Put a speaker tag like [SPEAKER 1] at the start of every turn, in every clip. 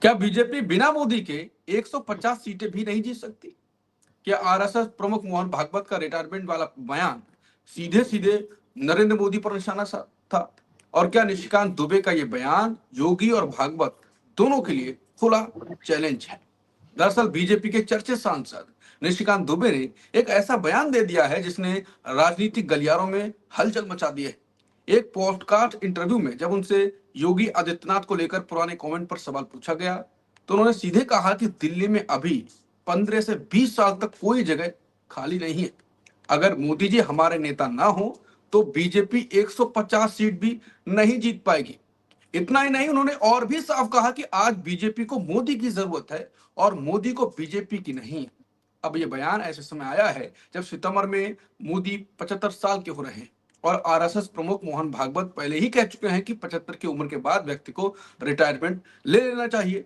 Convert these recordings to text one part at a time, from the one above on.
[SPEAKER 1] क्या बीजेपी बिना मोदी के 150 सीटें भी नहीं जीत सकती? क्या आरएसएस प्रमुख मोहन भागवत का रिटायरमेंट वाला बयान सीधे सीधे नरेंद्र मोदी पर निशाना था? और क्या निशिकांत दुबे का यह बयान योगी और भागवत दोनों के लिए खुला चैलेंज है? दरअसल बीजेपी के चर्चित सांसद निशिकांत दुबे ने एक ऐसा बयान दे दिया है जिसने राजनीतिक गलियारों में हलचल मचा दी है। एक पॉडकास्ट इंटरव्यू में जब उनसे योगी आदित्यनाथ को लेकर पुराने कमेंट पर सवाल पूछा गया तो उन्होंने सीधे कहा कि दिल्ली में अभी 15 से 20 साल तक कोई जगह खाली नहीं है। अगर मोदी जी हमारे नेता ना हो तो बीजेपी 150 सीट भी नहीं जीत पाएगी। इतना ही नहीं, उन्होंने और भी साफ कहा कि आज बीजेपी को मोदी की जरूरत है और मोदी को बीजेपी की नहीं। अब यह बयान ऐसे समय आया है जब सितंबर में मोदी 75 साल के हो रहे हैं और आरएसएस प्रमुख मोहन भागवत पहले ही कह चुके हैं कि 75 की उम्र के बाद व्यक्ति को रिटायरमेंट ले लेना चाहिए।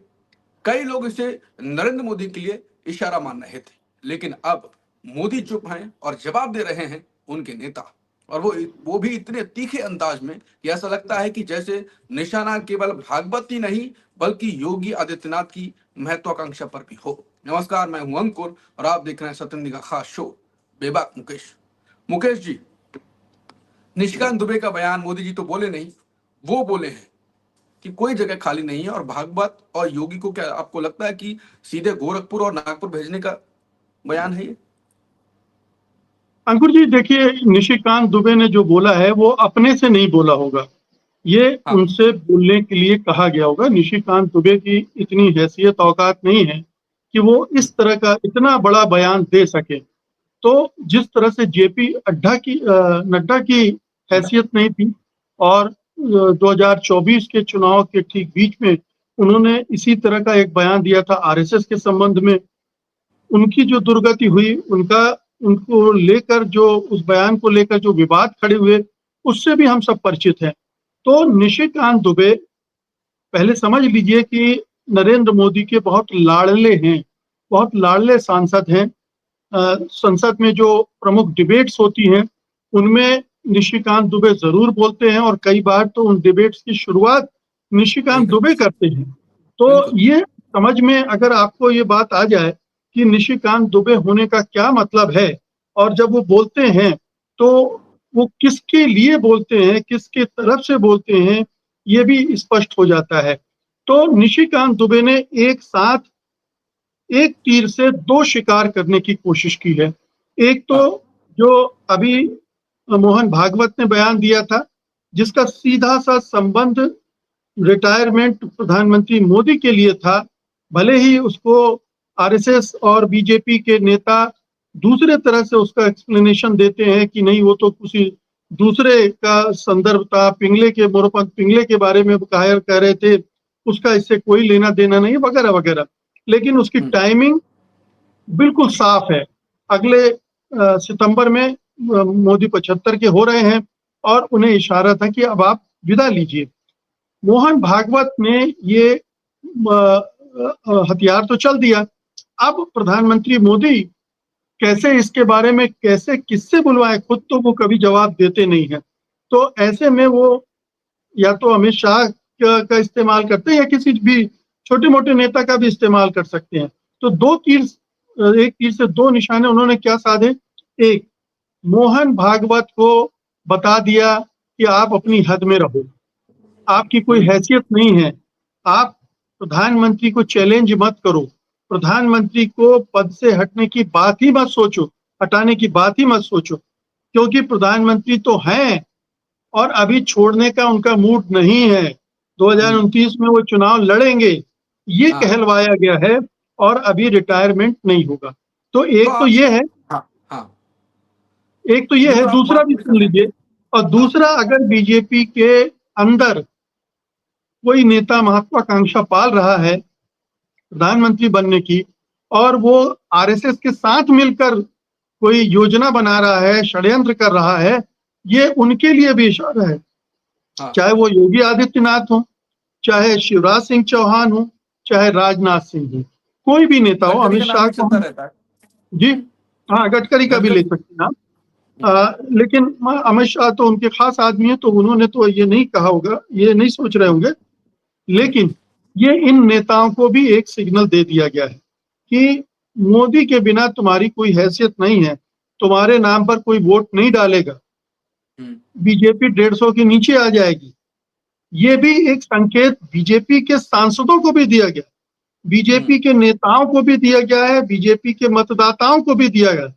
[SPEAKER 1] कई लोग इसे नरेंद्र मोदी के लिए इशारा मान रहे थे, लेकिन अब मोदी चुप हैं और जवाब दे रहे हैं उनके नेता, और वो भी इतने तीखे अंदाज में कि ऐसा लगता है कि जैसे निशाना केवल भागवत ही नहीं बल्कि योगी आदित्यनाथ की महत्वाकांक्षा पर भी हो। नमस्कार, मैं हूं अंकुर और आप देख रहे हैं सत्यम का खास शो बेबाक मुकेश। मुकेश जी, निशिकांत दुबे का बयान मोदी जी तो बोले नहीं, वो बोले हैं कि कोई जगह खाली नहीं है, और भागवत और योगी को क्या आपको लगता है कि सीधे गोरखपुर और नागपुर भेजने का बयान है ये?
[SPEAKER 2] अंकुर जी, देखिए, निशिकांत दुबे ने जो बोला है वो अपने से नहीं बोला होगा। ये
[SPEAKER 1] हाँ।
[SPEAKER 2] उनसे बोलने के लिए कहा गया होगा। निशिकांत दुबे की इतनी हैसियत औकात नहीं है कि वो इस तरह का इतना बड़ा बयान दे सके। तो जिस तरह से जेपी नड्डा की हैसियत नहीं थी, और 2024 के चुनाव के ठीक बीच में उन्होंने इसी तरह का एक बयान दिया था आरएसएस के संबंध में। उनकी जो दुर्गति हुई, उनको लेकर जो उस बयान को लेकर जो विवाद खड़े हुए, उससे भी हम सब परिचित हैं। तो निशिकांत दुबे, पहले समझ लीजिए कि नरेंद्र मोदी के बहुत लाडले हैं, बहुत लाडले सांसद हैं। संसद में जो प्रमुख डिबेट्स होती हैं उनमें निशिकांत दुबे जरूर बोलते हैं, और कई बार तो उन डिबेट्स की शुरुआत
[SPEAKER 1] वही
[SPEAKER 2] निशिकांत दुबे
[SPEAKER 1] करते हैं।
[SPEAKER 2] करते हैं। तो
[SPEAKER 1] बिल्कुल।
[SPEAKER 2] ये समझ में अगर आपको ये बात आ जाए कि निशिकांत दुबे होने का क्या मतलब है, और जब वो बोलते हैं तो वो किसके लिए बोलते हैं, किसके तरफ से बोलते हैं, ये भी स्पष्ट हो जाता है। तो निशिकांत दुबे ने एक साथ एक तीर से दो शिकार करने की कोशिश की है। एक तो
[SPEAKER 1] हाँ।
[SPEAKER 2] जो अभी मोहन भागवत ने बयान दिया था, जिसका सीधा सा संबंध रिटायरमेंट प्रधानमंत्री मोदी के लिए था, भले ही उसको आरएसएस और बीजेपी के नेता दूसरे तरह से उसका एक्सप्लेनेशन देते हैं कि नहीं, वो तो किसी दूसरे का संदर्भ था, पिंगले के मोरोपंत पिंगले के बारे में कह रहे थे, उसका इससे कोई लेना देना नहीं, वगैरह वगैरह। लेकिन उसकी टाइमिंग बिल्कुल साफ है। अगले सितंबर में मोदी 75 के हो रहे हैं, और उन्हें इशारा था कि अब आप विदा लीजिए। मोहन भागवत ने ये हथियार तो चल दिया। अब प्रधानमंत्री मोदी कैसे इसके बारे में कैसे किससे बुलवाए, खुद तो वो कभी जवाब देते नहीं है। तो ऐसे में वो या तो अमित शाह का इस्तेमाल करते हैं या किसी भी छोटे मोटे नेता का भी इस्तेमाल कर सकते हैं। तो एक तीर से दो निशाने उन्होंने क्या साधे। एक, मोहन भागवत को बता दिया कि आप अपनी हद में रहो, आपकी कोई हैसियत नहीं है, आप प्रधानमंत्री को चैलेंज मत करो, प्रधानमंत्री को पद से हटने की बात ही मत सोचो, हटाने की बात ही मत सोचो, क्योंकि प्रधानमंत्री तो हैं और अभी छोड़ने का उनका मूड नहीं है। 2029 में वो चुनाव लड़ेंगे, ये
[SPEAKER 1] हाँ।
[SPEAKER 2] कहलवाया गया है, और अभी रिटायरमेंट नहीं होगा। तो
[SPEAKER 1] तो
[SPEAKER 2] एक तो
[SPEAKER 1] आप।
[SPEAKER 2] ये है,
[SPEAKER 1] हाँ। हाँ।
[SPEAKER 2] एक तो ये है,
[SPEAKER 1] बिल्कुल, आप
[SPEAKER 2] दूसरा
[SPEAKER 1] बात
[SPEAKER 2] भी
[SPEAKER 1] पूरी कर
[SPEAKER 2] सुन
[SPEAKER 1] लें।
[SPEAKER 2] लीजिए। और
[SPEAKER 1] हाँ।
[SPEAKER 2] दूसरा, अगर बीजेपी के अंदर कोई नेता महत्वाकांक्षा पाल रहा है प्रधानमंत्री बनने की, और वो आरएसएस के साथ मिलकर कोई योजना बना रहा है, षड्यंत्र कर रहा है, ये उनके लिए भी इशारा है।
[SPEAKER 1] हाँ।
[SPEAKER 2] चाहे वो योगी आदित्यनाथ हो, चाहे शिवराज सिंह चौहान हो, चाहे राजनाथ सिंह हो, कोई भी नेता हो,
[SPEAKER 1] गडकरी
[SPEAKER 2] अमित
[SPEAKER 1] का नाम
[SPEAKER 2] शाह
[SPEAKER 1] भी
[SPEAKER 2] को
[SPEAKER 1] चलता
[SPEAKER 2] हम,
[SPEAKER 1] रहता है।
[SPEAKER 2] जी हाँ, गडकरी का भी ले
[SPEAKER 1] गडकरी।
[SPEAKER 2] सकते हैं आप। लेकिन अमित शाह तो उनके खास आदमी है, तो उन्होंने तो ये नहीं कहा होगा, ये नहीं सोच रहे होंगे। लेकिन ये इन नेताओं को भी एक सिग्नल दे दिया गया है कि मोदी के बिना तुम्हारी कोई हैसियत नहीं है, तुम्हारे नाम पर कोई वोट नहीं डालेगा,
[SPEAKER 1] हम्म।
[SPEAKER 2] बीजेपी 150 के नीचे आ जाएगी। ये भी एक संकेत बीजेपी के सांसदों को भी दिया गया,
[SPEAKER 1] हम्म।
[SPEAKER 2] बीजेपी के नेताओं को भी दिया गया है, बीजेपी के मतदाताओं को भी दिया गया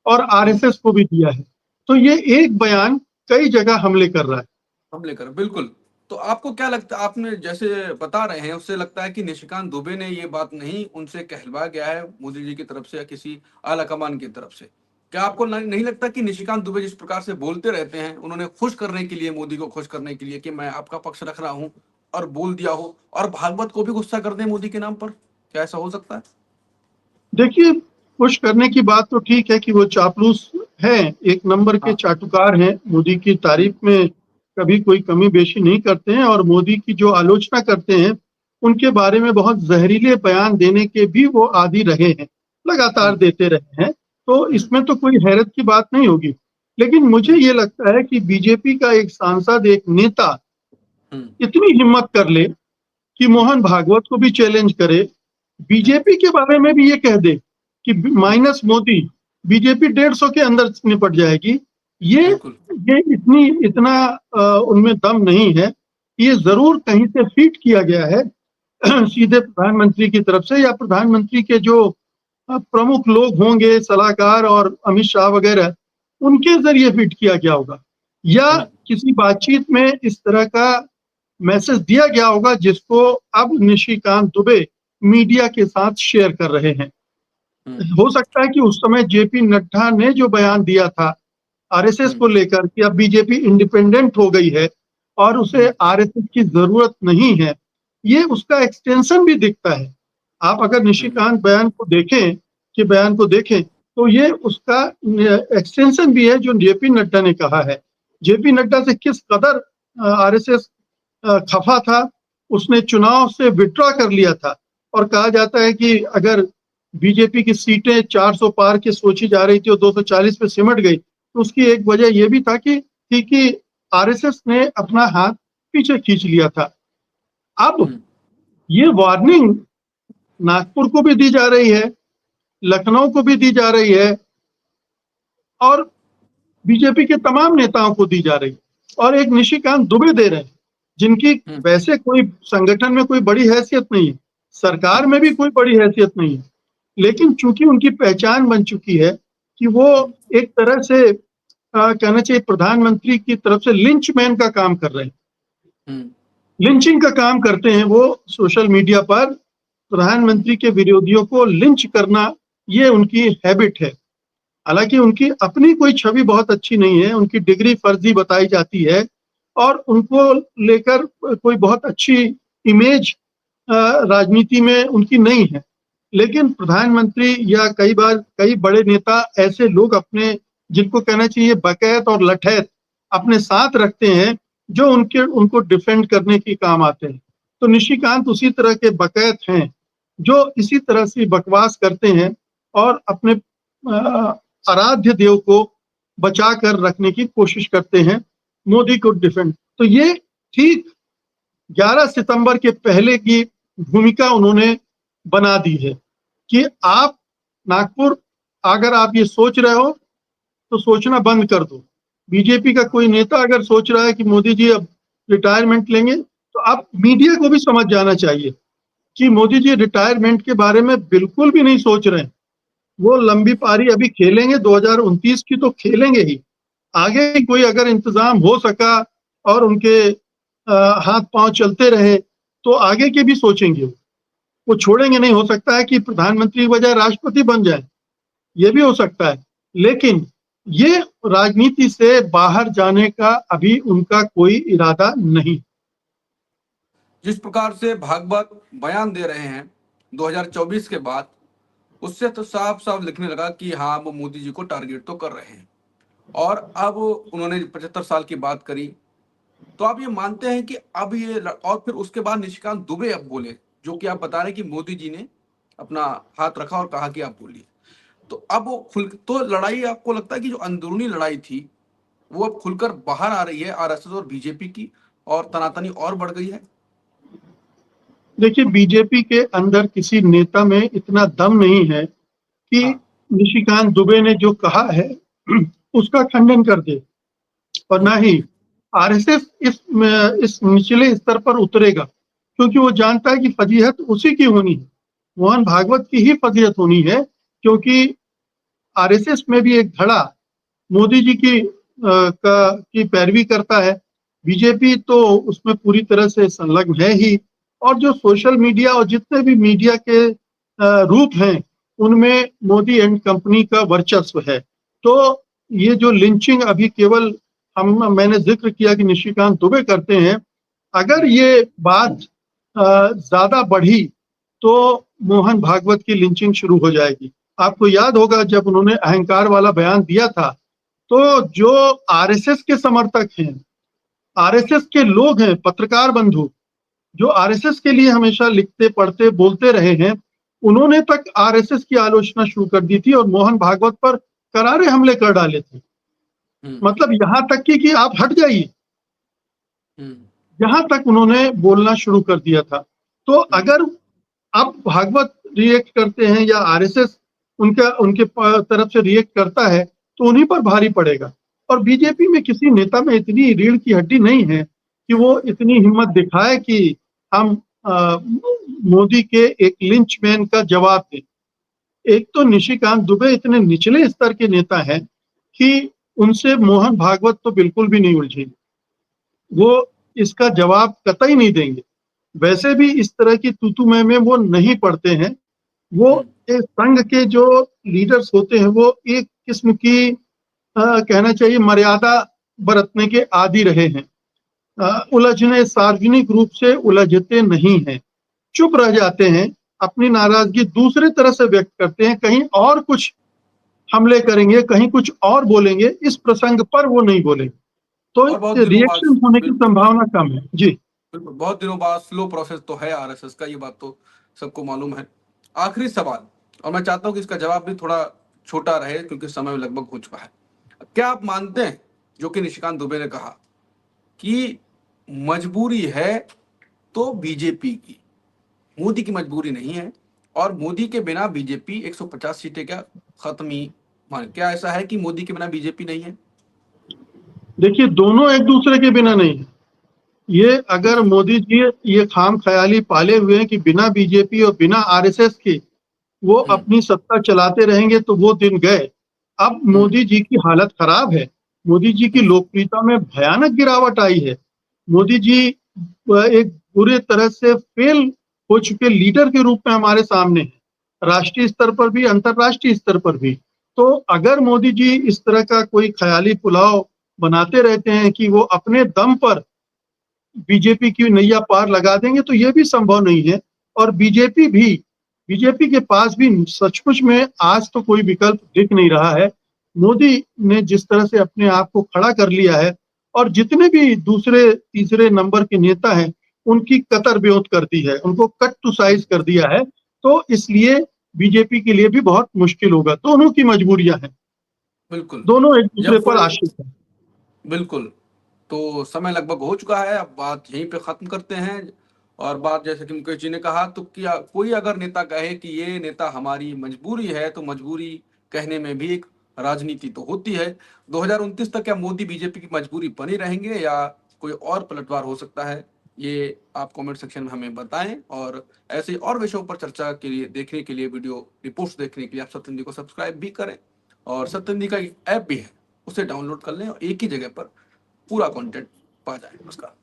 [SPEAKER 2] और
[SPEAKER 1] हम्म।
[SPEAKER 2] आरएसएस को भी दिया है। तो ये एक बयान कई जगह हमले कर रहा है।
[SPEAKER 1] हमले कर, बिल्कुल। तो आपको क्या लगता है, आपने जैसे बता रहे हैं उससे लगता है कि निशिकांत दुबे ने ये बात नहीं उनसे कहलवाया गया है मोदी जी की तरफ से या किसी आला कमान की तरफ से? क्या आपको नहीं लगता कि निशिकांत दुबे जिस प्रकार से बोलते रहते हैं, उन्होंने खुश करने के लिए, मोदी को खुश करने के लिए कि मैं आपका पक्ष रख रहा हूं, और बोल दिया हो, और भागवत को भी गुस्सा कर दें मोदी के नाम पर? क्या ऐसा हो सकता है?
[SPEAKER 2] देखिए, खुश करने की बात तो ठीक है कि वो चापलूस हैं, एक नंबर के
[SPEAKER 1] हाँ।
[SPEAKER 2] चाटुकार हैं, मोदी की
[SPEAKER 1] हम्म।
[SPEAKER 2] तारीफ में कभी कोई कमी बेशी नहीं करते हैं और मोदी की जो आलोचना करते हैं, उनके बारे में बहुत जहरीले बयान देने के भी वो आदी रहे हैं, लगातार
[SPEAKER 1] हम्म।
[SPEAKER 2] देते रहे हैं। तो
[SPEAKER 1] हम्म।
[SPEAKER 2] इसमें तो कोई हैरत की बात नहीं होगी। लेकिन मुझे
[SPEAKER 1] हम्म।
[SPEAKER 2] ये लगता है कि बीजेपी का एक सांसद, एक नेता
[SPEAKER 1] हम्म।
[SPEAKER 2] इतनी हिम्मत कर ले कि
[SPEAKER 1] हम्म।
[SPEAKER 2] मोहन भागवत को भी चैलेंज करे,
[SPEAKER 1] हम्म।
[SPEAKER 2] बीजेपी के बारे में भी ये कह दे कि
[SPEAKER 1] हम्म।
[SPEAKER 2] माइनस मोदी बीजेपी 150 के अंदर निपट जाएगी। ये
[SPEAKER 1] बिल्कुल।
[SPEAKER 2] ये इतना उनमें दम नहीं है। ये
[SPEAKER 1] हम्म।
[SPEAKER 2] जरूर कहीं से फीड किया गया है सीधे प्रधानमंत्री की तरफ से या प्रधानमंत्री के जो प्रमुख लोग होंगे, सलाहकार और अमित शाह वगैरह, उनके जरिए फीड किया गया होगा या
[SPEAKER 1] हम्म।
[SPEAKER 2] किसी बातचीत में इस तरह का मैसेज दिया गया होगा जिसको अब निशिकांत दुबे मीडिया के साथ शेयर कर रहे हैं।
[SPEAKER 1] हम्म।
[SPEAKER 2] हो सकता है कि उस समय जेपी नड्डा ने जो बयान दिया था आरएसएस
[SPEAKER 1] हम्म।
[SPEAKER 2] को लेकर कि अब बीजेपी इंडिपेंडेंट हो गई है और उसे
[SPEAKER 1] हम्म।
[SPEAKER 2] आरएसएस की जरूरत नहीं है, ये उसका एक्सटेंशन भी दिखता है। आप अगर
[SPEAKER 1] हम्म।
[SPEAKER 2] निशिकांत बयान को देखें तो ये उसका एक्सटेंशन भी है जो जेपी नड्डा ने कहा है। जेपी नड्डा से किस कदर आरएसएस खफा था, उसने चुनाव से विड्रॉ कर लिया था और कहा जाता है कि अगर बीजेपी की सीटें 400 पार की सोची जा रही थी और 240 पे सिमट गई, तो उसकी एक वजह यह भी था कि आरएसएस ने अपना हाथ पीछे खींच लिया था। अब
[SPEAKER 1] हम्म।
[SPEAKER 2] ये वार्निंग नागपुर को भी दी जा रही है, लखनऊ को भी दी जा रही है और बीजेपी के तमाम नेताओं को दी जा रही है और एक निशिकांत दुबे दे रहे हैं जिनकी
[SPEAKER 1] हम्म।
[SPEAKER 2] वैसे कोई संगठन में कोई बड़ी हैसियत नहीं है, सरकार
[SPEAKER 1] हम्म।
[SPEAKER 2] में भी कोई बड़ी हैसियत नहीं है, लेकिन चूंकि उनकी पहचान बन चुकी है कि वो
[SPEAKER 1] हम्म।
[SPEAKER 2] एक तरह से कहना चाहिए प्रधानमंत्री की तरफ से लिंचमैन का काम कर रहे हैं,
[SPEAKER 1] हम्म।
[SPEAKER 2] लिंचिंग का काम करते हैं वो सोशल मीडिया पर,
[SPEAKER 1] हम्म।
[SPEAKER 2] प्रधानमंत्री के विरोधियों को लिंच करना, ये उनकी हैबिट है। हालांकि उनकी अपनी कोई छवि बहुत अच्छी नहीं है, उनकी डिग्री फर्जी बताई जाती है और उनको लेकर कोई बहुत अच्छी इमेज राजनीति में उनकी नहीं है। लेकिन प्रधानमंत्री या कई बार कई बड़े नेता ऐसे लोग अपने, जिनको कहना चाहिए बकैत और लठैत, अपने साथ रखते हैं जो उनके उनको डिफेंड करने के काम आते हैं। तो निशिकांत उसी तरह के बकैत हैं जो इसी तरह से बकवास करते हैं और अपने आराध्य देव को बचा कर रखने की कोशिश करते हैं, मोदी को डिफेंड। तो ये ठीक 11 सितंबर के पहले की भूमिका उन्होंने बना दी है कि आप नागपुर, अगर आप ये सोच रहे हो तो सोचना बंद कर दो। बीजेपी का कोई नेता अगर सोच रहा है कि मोदी जी अब रिटायरमेंट लेंगे, तो आप मीडिया को भी समझ जाना चाहिए कि मोदी जी रिटायरमेंट के बारे में बिल्कुल भी नहीं सोच रहे हैं। वो लंबी पारी अभी खेलेंगे, 2029 की तो खेलेंगे ही। आगे कोई अगर इंतजाम हो सका और उनके हाथ पांव चलते रहे तो आगे के भी सोचेंगे, वो छोड़ेंगे नहीं। हो सकता है कि प्रधानमंत्री की बजाय राष्ट्रपति बन जाए, ये भी हो सकता है, लेकिन ये राजनीति से बाहर जाने का अभी उनका कोई इरादा नहीं।
[SPEAKER 1] जिस प्रकार से भागवत बयान दे रहे हैं 2024 के बाद, उससे तो साफ साफ लिखने लगा कि हाँ, वो मोदी जी को टारगेट तो कर रहे हैं। और अब उन्होंने 75 साल की बात करी, तो आप ये मानते हैं कि अब ये और फिर उसके बाद निशिकांत दुबे अब बोले, जो कि आप बता रहे हैं कि मोदी जी ने अपना हाथ रखा और कहा कि आप बोलिए, तो अब वो खुल, तो लड़ाई आपको लगता है कि जो अंदरूनी लड़ाई थी वो अब खुलकर बाहर आ रही है आरएसएस और बीजेपी की, और तनातनी और बढ़ गई है?
[SPEAKER 2] देखिए, बीजेपी के अंदर किसी नेता में इतना दम नहीं है कि
[SPEAKER 1] हाँ।
[SPEAKER 2] निशिकांत दुबे ने जो कहा है उसका खंडन कर दे, और ना ही आरएसएस इस निचले स्तर पर उतरेगा, क्योंकि वो जानता है कि फजीहत उसी की होनी है, मोहन भागवत की ही फजीहत होनी है, क्योंकि आरएसएस में भी एक धड़ा मोदी जी की पैरवी करता है। बीजेपी तो उसमें पूरी तरह से संलग्न है ही, और जो सोशल मीडिया और जितने भी मीडिया के रूप हैं, उनमें मोदी एंड कंपनी का वर्चस्व है। तो ये जो लिंचिंग अभी केवल मैंने जिक्र किया कि निशिकांत दुबे करते हैं, अगर ये बात ज्यादा बढ़ी तो मोहन भागवत की लिंचिंग शुरू हो जाएगी। आपको याद होगा जब उन्होंने अहंकार वाला बयान दिया था, तो जो आरएसएस के समर्थक हैं, आरएसएस के लोग हैं, पत्रकार बंधु जो आरएसएस के लिए हमेशा लिखते पढ़ते बोलते रहे हैं, उन्होंने तक आरएसएस की आलोचना शुरू कर दी थी और मोहन भागवत पर करारे हमले कर डाले थे। मतलब यहाँ तक कि आप हट जाइए, यहाँ तक उन्होंने बोलना शुरू कर दिया था। तो अगर अब भागवत रिएक्ट करते हैं या आरएसएस उनके तरफ से रिएक्ट करता है, तो उन्हीं पर भारी पड़ेगा। और बीजेपी में किसी नेता में इतनी रीढ़ की हड्डी नहीं है कि वो इतनी हिम्मत दिखाए कि हम मोदी के एक लिंचमैन का जवाब दें। एक तो निशिकांत दुबे इतने निचले स्तर के नेता हैं कि उनसे मोहन भागवत तो बिल्कुल भी नहीं उलझेंगे, वो इसका जवाब कतई नहीं देंगे। वैसे भी इस तरह की तू-तू मैं वो नहीं पढ़ते हैं। वो एक संघ के जो लीडर्स होते हैं, वो एक किस्म की कहना चाहिए मर्यादा बरतने के आदी रहे हैं। उलझने सार्वजनिक रूप से उलझते नहीं हैं, चुप रह जाते हैं, अपनी नाराजगी दूसरे तरह से व्यक्त करते हैं, कहीं और कुछ हमले करेंगे, कहीं कुछ और बोलेंगे, इस प्रसंग पर वो नहीं बोलेंगे। तो
[SPEAKER 1] और बहुत दिनों बाद,
[SPEAKER 2] रिएक्शन होने की
[SPEAKER 1] बिल्कुल
[SPEAKER 2] संभावना कम है। जी।
[SPEAKER 1] बिल्कुल, बहुत दिनों बाद स्लो प्रोसेस तो है आरएसएस का, ये बात तो सबको मालूम है। आखिरी सवाल, और मैं चाहता हूं कि इसका जवाब भी थोड़ा छोटा रहे क्योंकि समय लगभग हो चुका है। क्या आप मानते हैं, जो कि निशिकांत दुबे ने कहा, कि मजबूरी है तो बीजेपी की, मोदी की मजबूरी नहीं है, और मोदी के बिना बीजेपी 150 सीटें क्या खत्म ही मान, क्या ऐसा है कि मोदी के बिना बीजेपी नहीं है?
[SPEAKER 2] देखिए, दोनों एक दूसरे के बिना नहीं है। ये अगर मोदी जी ये खाम ख्याली पाले हुए हैं कि बिना बीजेपी और बिना आरएसएस के वो अपनी सत्ता चलाते रहेंगे, तो वो दिन गए। अब मोदी जी की हालत खराब है, मोदी जी की लोकप्रियता में भयानक गिरावट आई है। मोदी जी एक बुरे तरह से फेल हो चुके लीडर के रूप में हमारे सामने है, राष्ट्रीय स्तर पर भी, अंतर्राष्ट्रीय स्तर पर भी। तो अगर मोदी जी इस तरह का कोई ख्याली पुलाव बनाते रहते हैं कि वो अपने दम पर बीजेपी की नैया पार लगा देंगे, तो ये भी संभव नहीं है। और बीजेपी के पास भी सचमुच में आज तो कोई विकल्प दिख नहीं रहा है। मोदी ने जिस तरह से अपने आप को खड़ा कर लिया है, और जितने भी दूसरे तीसरे नंबर के नेता हैं, उनकी कतर ब्योत कर दी है, उनको कट टू साइज कर दिया है। तो इसलिए बीजेपी के लिए भी बहुत मुश्किल होगा। दोनों की मजबूरियां हैं,
[SPEAKER 1] बिल्कुल।
[SPEAKER 2] दोनों एक दूसरे
[SPEAKER 1] जब
[SPEAKER 2] पर आश्रित हैं।
[SPEAKER 1] बिल्कुल, तो समय लगभग हो चुका है, अब बात यहीं पे खत्म करते हैं। और बात जैसे कि मुकेश जी ने कहा, तो क्या कोई अगर नेता कहे कि ये नेता हमारी मजबूरी है, तो मजबूरी कहने में भी एक राजनीति तो होती है। 2029 तक क्या मोदी बीजेपी की मजबूरी बनी रहेंगे या कोई और पलटवार हो सकता है? ये आप कमेंट सेक्शन में हमें बताएं, और ऐसे और विषयों पर चर्चा के लिए, देखने के लिए, वीडियो रिपोर्ट्स देखने के लिए आप सत्यनिधि को सब्सक्राइब भी करें। और सत्यनिधि का एक ऐप भी है, उसे डाउनलोड कर लें और एक ही जगह पर पूरा कंटेंट पा जाए उसका।